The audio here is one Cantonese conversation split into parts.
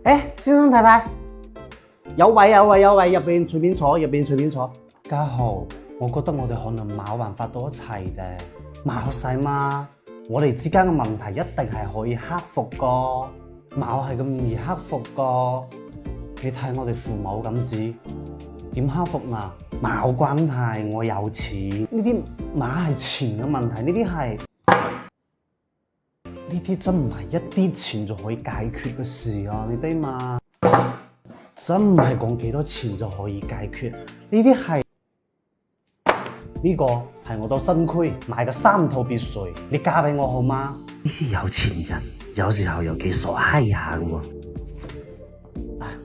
先生太太，有位，入邊隨便坐。家豪，我覺得我哋可能冇辦法到一齊嘅，冇使嘛。我哋之間嘅問題一定係可以克服個，冇係咁易克服個。你睇我哋父母咁子，點克服嗱？冇關係，我有錢。呢啲馬係錢嘅問題，呢啲真唔係一啲錢就可以解決嘅事啊！你哋嘛，真唔係講幾多錢就可以解決。呢個係我到新區買嘅3套別墅，你嫁俾我好嗎？呢啲有錢人有時候又幾傻閪下嘅喎。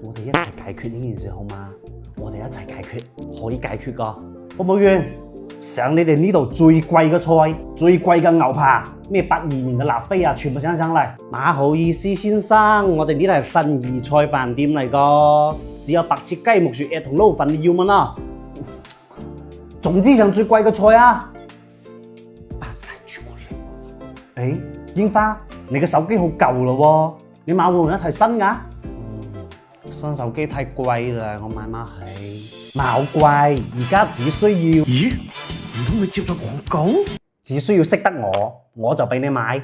我哋一齊解決呢件事好嗎？我哋一齊解決，可以解決㗎。服務員，上你哋呢度最貴嘅菜，最貴嘅牛扒，咩82年嘅臘飛啊，全部上嚟。唔好意思，先生，我哋呢度係殯儀菜飯店嚟㗎，只有白切雞、木薯葉同撈粉，你要乜啊？總之上最貴嘅菜啊！白晒住我嚟。櫻花，你嘅手機好舊咯喎，你買會唔會一台新㗎？新手機太貴啦，我買起。冇貴，而家只需要。咦？唔通你接咗廣告？只需要識得我就俾你買。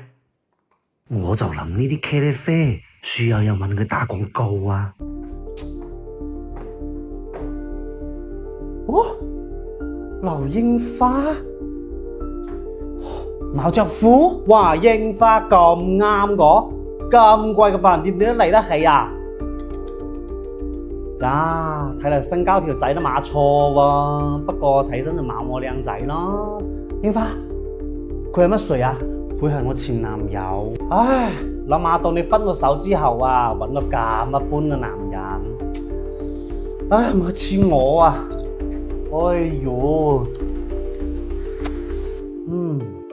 我就諗呢啲茄喱啡，樹友又問佢打廣告啊。哦，劉櫻花，冇着褲，哇！櫻花咁啱個，咁貴嘅飯店你都嚟得起啊？睇嚟新交條仔都冇錯喎，不過睇身就冇我靚仔咯。櫻花，佢係乜水啊？佢係我前男友。唉，諗下到你分咗手之後啊，揾個咁一般嘅男人，唉，唔係似我啊！哎呦，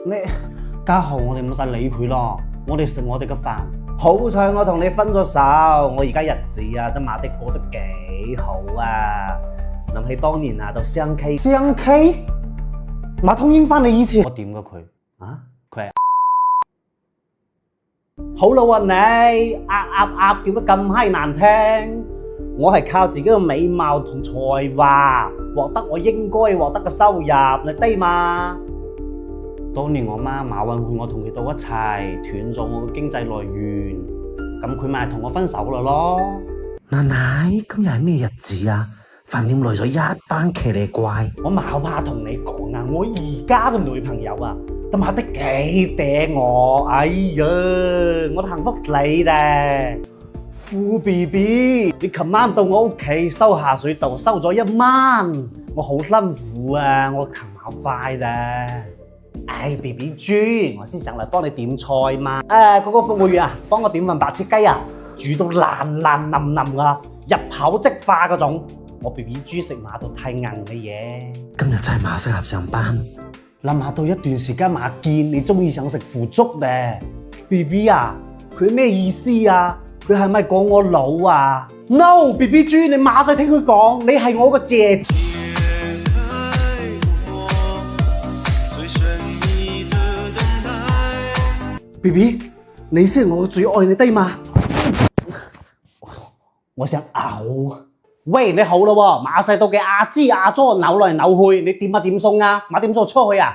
你家豪，我哋唔使理佢咯，我哋食我哋嘅飯。好彩我同你分咗手，我而家日子啊都麻得過得幾好啊！諗起當年啊，就相 K，馬通櫻花你以前我點過佢啊？佢係好老啊你，叫得咁閪難聽，我係靠自己嘅美貌同才華獲得我應該獲得嘅收入，你低嘛？當年我媽冇允許我同佢到一齊，斷咗我嘅經濟來源，咁佢咪同我分手咯。奶奶，今日係咩日子啊？飯店來咗一班騎呢怪，我冇怕同你講啊，我而家嘅女朋友啊，都買得幾嗲我，哎呀，我都幸福你咧。富 BB， 你琴晚到我屋企收下水道收咗1萬，我好辛苦啊，我琴晚快咧。BB 豬，我先上嚟幫你點菜嘛。嗰個服務員啊，幫我點份白切雞啊，煮到爛爛腍腍啊，入口即化嗰種。我 BB 豬食麻到太硬嘅嘢。今日真係馬適合上班。諗下到一段時間冇見，你終於想食腐竹咧 ？BB 啊，佢咩意思啊？佢係咪講我老啊 ？No，BB 豬，你馬上聽佢講，你係我個姐。BB， 你先係我最愛你的嘛？我想嘔。喂，你好咯喎，馬世道嘅阿芝阿佐扭來扭去，你點啊點餸啊？買點餸出去啊？